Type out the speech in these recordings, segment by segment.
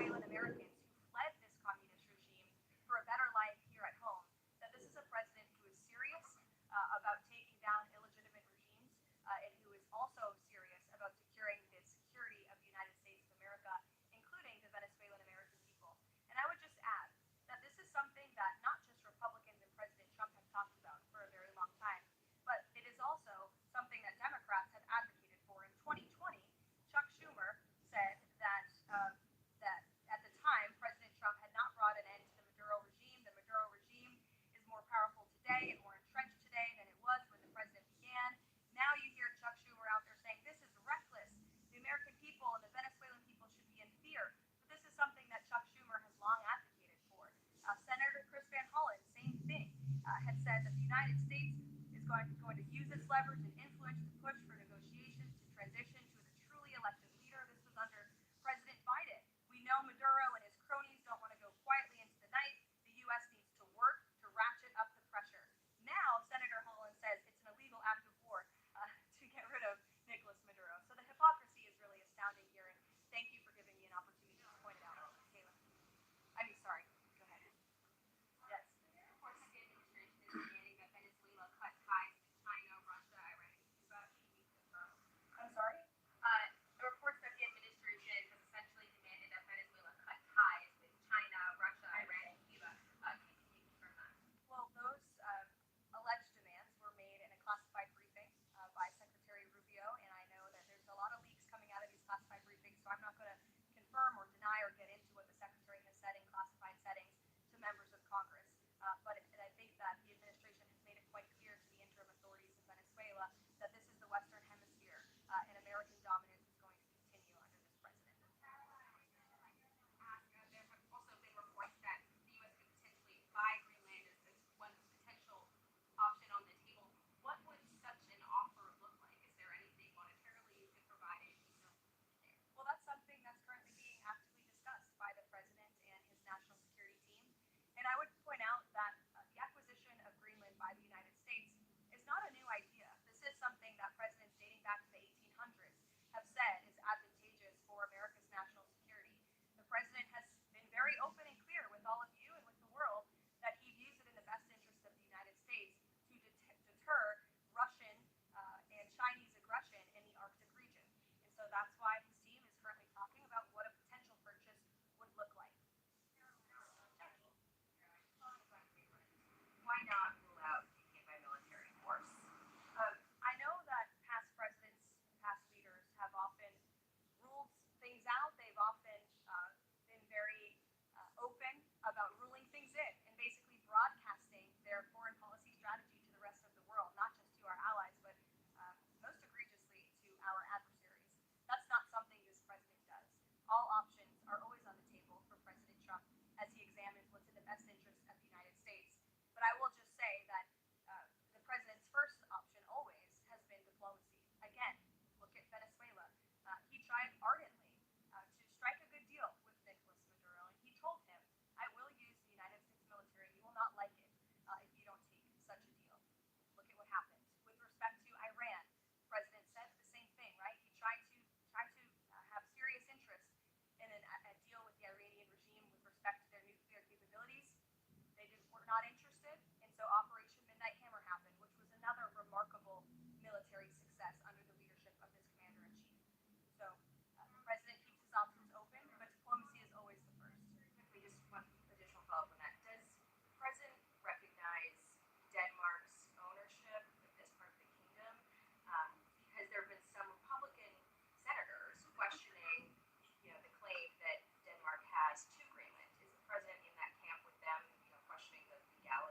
Venezuelan Americans who fled this communist regime for a better life here at home, that this is a president who is serious about taking down illegitimate regimes and who is also serious about securing the security of the United States of America, including the Venezuelan American people. And I would just add that this is something that not just Republicans and President Trump have talked about for a very long time, but it is also something that Democrats have advocated for. In 2020, Chuck Schumer said that at the time President Trump had not brought an end to the Maduro regime. The Maduro regime is more powerful today and more entrenched today than it was when the president began. Now you hear Chuck Schumer out there saying this is reckless. The American people and the Venezuelan people should be in fear. But this is something that Chuck Schumer has long advocated for. Senator Chris Van Hollen, same thing, had said that the United States is going to use its leverage and influence to push for negotiations to transition to a truly elected leader. This was under President Biden. We know Maduro and his cronies don't want to go quietly into the night. The U.S. needs to work to ratchet up the pressure. Now, Senator Holland says it's an illegal act of war to get rid of Nicolas Maduro. So the hypocrisy is really astounding here, and thank you for giving me an opportunity to point it out, Kayla. I mean, sorry. Go ahead. Yes. Of course, the administration is demanding that Venezuela cut ties to China, Russia, Iran, and Cuba. Can you confirm? I'm sorry? The reports that the administration has essentially demanded that Venezuela cut ties with China, Russia, Iran, and Cuba. Can you confirm that? Well, those alleged demands were made in a classified briefing by Secretary Rubio, and I know that there's a lot of leaks coming out of these classified briefings, so I'm not going to confirm or deny or get into what the Secretary has said in classified settings to members of Congress. But I think that the administration has made it quite clear to the interim authorities in Venezuela that this is the Western Hemisphere, and American dominance is going to continue under this president. There have also been reports that the U.S. could potentially buy Greenland as one potential option on the table. What would such an offer look like? Is there anything monetarily you could provide? Anything there? Well, that's something that's currently being actively discussed by the president and his national security team. And I would point out that the acquisition of Greenland by the United States is not a new idea. This is something that presidents dating back to the 1800s have said is advantageous for America's national security. The president has been very open and clear with all of you and with the world that he views it in the best interest of the United States to deter Russian and Chinese aggression in the Arctic region. And so that's why his team is currently talking about what a potential purchase would look like. Why not rule out taking it by military force? I know that past presidents, past leaders have often ruled things out. They've often been very open about ruling things in and basically broadcasting their foreign policy strategy to the rest of the world, not just to our allies, but most egregiously to our adversaries. That's not something this president does. All options are always on the table for President Trump as he examines what's in the best interest of the United States. But I will just say that the president's first option always has been diplomacy. Again, look at Venezuela. He tried ardently to strike a good deal with Nicolas Maduro, and he told him, I will use the United States military. You will not like it if you don't take such a deal. Look at what happened. With respect to Iran, the president said the same thing, right? He tried to have serious interest in a deal with the Iranian regime with respect to their nuclear capabilities. Were not interested, and so Operation Midnight Hammer happened, which was another remarkable military success under the leadership of this commander-in-chief. So the president keeps his options open, but diplomacy is always the first. Quickly, just one additional follow-up on that. Does the president recognize Denmark's ownership of this part of the kingdom? Because there have been some Republican senators questioning, the claim that Denmark has to Greenland. Is the president in that camp with them, questioning the legality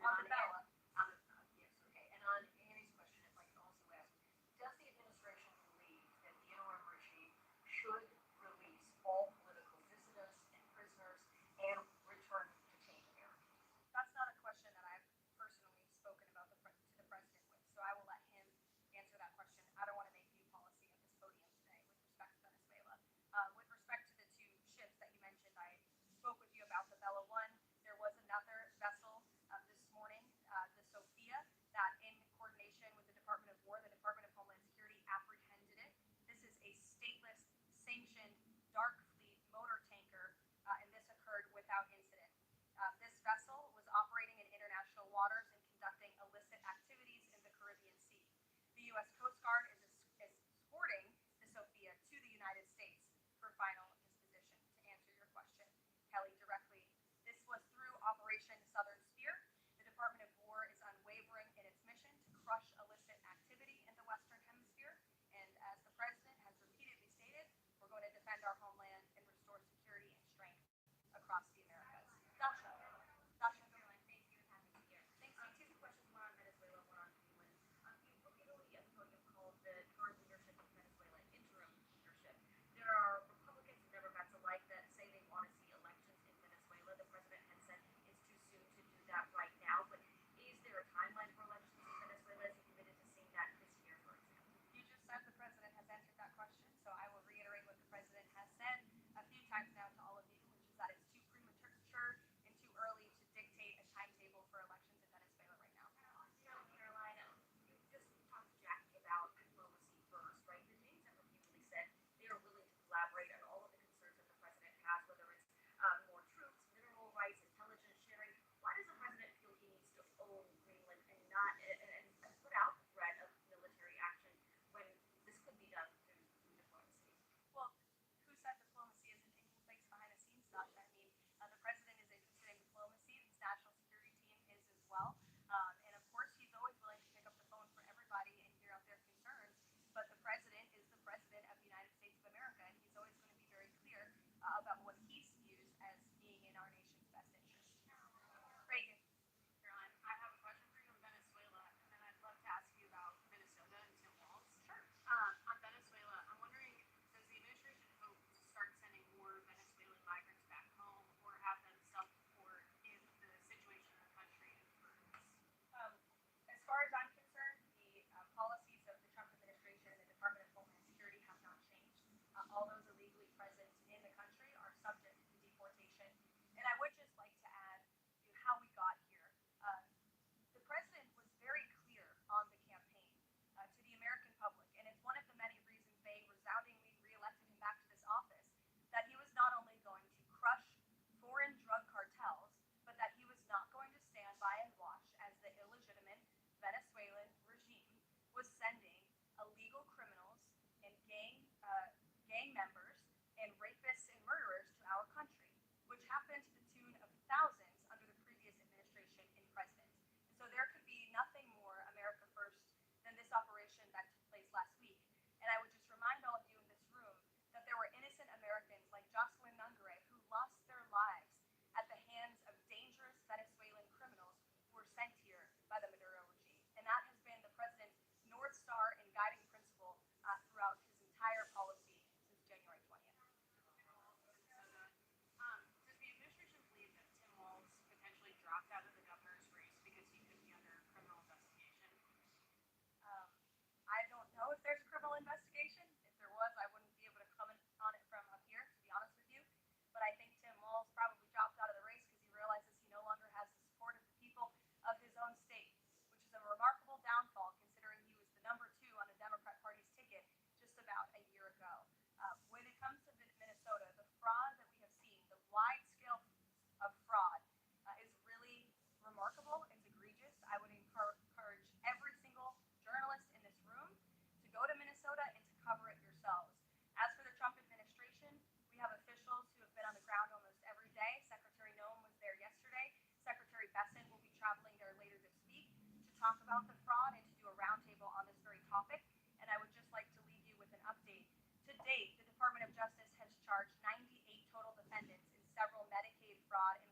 And On on the Bella. yes, okay. And on Annie's question, if I can also ask, does the administration believe that the interim regime should release all political dissidents and prisoners and return detained Americans? That's not a question that I've personally spoken about to the president with, so I will let him answer that question. I don't want to make new policy at this podium today with respect to Venezuela. With respect to the two ships that you mentioned, I spoke with you about the Bella One. There was another vessel this morning, the Sophia, that in coordination with the Department of War, the Department of Homeland Security apprehended it. This is a stateless, sanctioned, dark fleet motor tanker, and this occurred without incident. This vessel was operating in international waters and conducting illicit activities in the Caribbean Sea. The U.S. Coast Guard is escorting the Sophia to the United States for final disposition. To answer your question, Kelly, directly, this was through Operation Southern Spear. The Department of War is unwavering in its mission to crush illicit activity in the Western Hemisphere. And as the President has repeatedly stated, we're going to defend our homeland and restore security and strength across the Americas. Dasha. Dasha. Caroline, thank you and happy New Year. Thanks, you Two too. questions, one on Venezuela, one on Finland. You repeatedly at the podium called the current leadership of Venezuela interim leadership. There are Republicans and Democrats alike that say they want to see elections in Venezuela. The president has said it's too soon to do that right now, but is there a timeline for elections in Venezuela? Is he committed to seeing that this year, for example? You just said the president has answered that question, so I will reiterate what the president has said a few times now to all of you, which is that it's too premature and too early to dictate a timetable for elections in Venezuela right now. South Carolina, you just talked to Jackie about diplomacy first, right? The Danes have repeatedly said they are willing to collaborate on all of the concerns that the president has, whether it's more troops, mineral rights, intelligence sharing. Why does the president feel he needs to own Greenland and not and put out the threat of military action when this could be done through diplomacy? Well, who said diplomacy isn't taking place behind the scenes, Sasha? I mean, the president is interested in diplomacy. His national security team is as well. And of course, he's always willing to pick up the phone for everybody and hear out their concerns. But the president is the president of the United States of America, and he's always going to be very clear about what he views as being in our nation's best interest. Reagan. Caroline, I have a question for you on Venezuela, and then I'd love to ask you about Minnesota and Tim Walz. Sure. On Venezuela, I'm wondering, does the administration hope to start sending more Venezuelan migrants back home, or have them self-deport if the situation in the country improves? As far as I'm concerned, the policies of the Trump administration and the Department of Homeland Security have not changed. All those illegally present in the country are subject to deportation. And I would just like to add how we got here. The president was very clear on the campaign to the American public, and it's one of the many reasons they resoundingly reelected him back to this office, that he was not only going to crush foreign drug cartels, but that he was not going to stand by and watch as the illegitimate Venezuelan regime was sending illegal criminals and gang members and rapists and murderers to our country, which happened to the tune of thousands under the previous administration and president. And so there could be nothing more America first than this operation that took place last week. And I would just remind all of you in this room that there were innocent Americans like Jocelyn Nungare who lost their lives at the hands of dangerous Venezuelan criminals who were sent here by the Maduro regime. And that has been the president's North Star and guiding principle throughout his entire policy since January 20th. Minnesota. Does the administration believe that Tim Walz potentially dropped out of the governor's race because he could be under criminal investigation? I don't know if there's a criminal investigation. If there was, I wouldn't be able to comment on it from up here, to be honest with you. But I think Tim Walz probably dropped out of the race because he realizes he no longer has the support of the people of his own state, which is a remarkable downfall considering he was the #2 on the Democrat Party's ticket just about a year ago. When it comes to Minnesota, the fraud that we have seen, the wide scale of fraud, is really remarkable. It's egregious. I would encourage every single journalist in this room to go to Minnesota and to cover it yourselves. As for the Trump administration, we have officials who have been on the ground almost every day. Secretary Noem was there yesterday. Secretary Besson will be traveling there later this week to talk about the fraud and to do a roundtable on this very topic. And I would just like to leave you with an update. To date, the Department of Justice has charged 98 total defendants in several Medicaid fraud and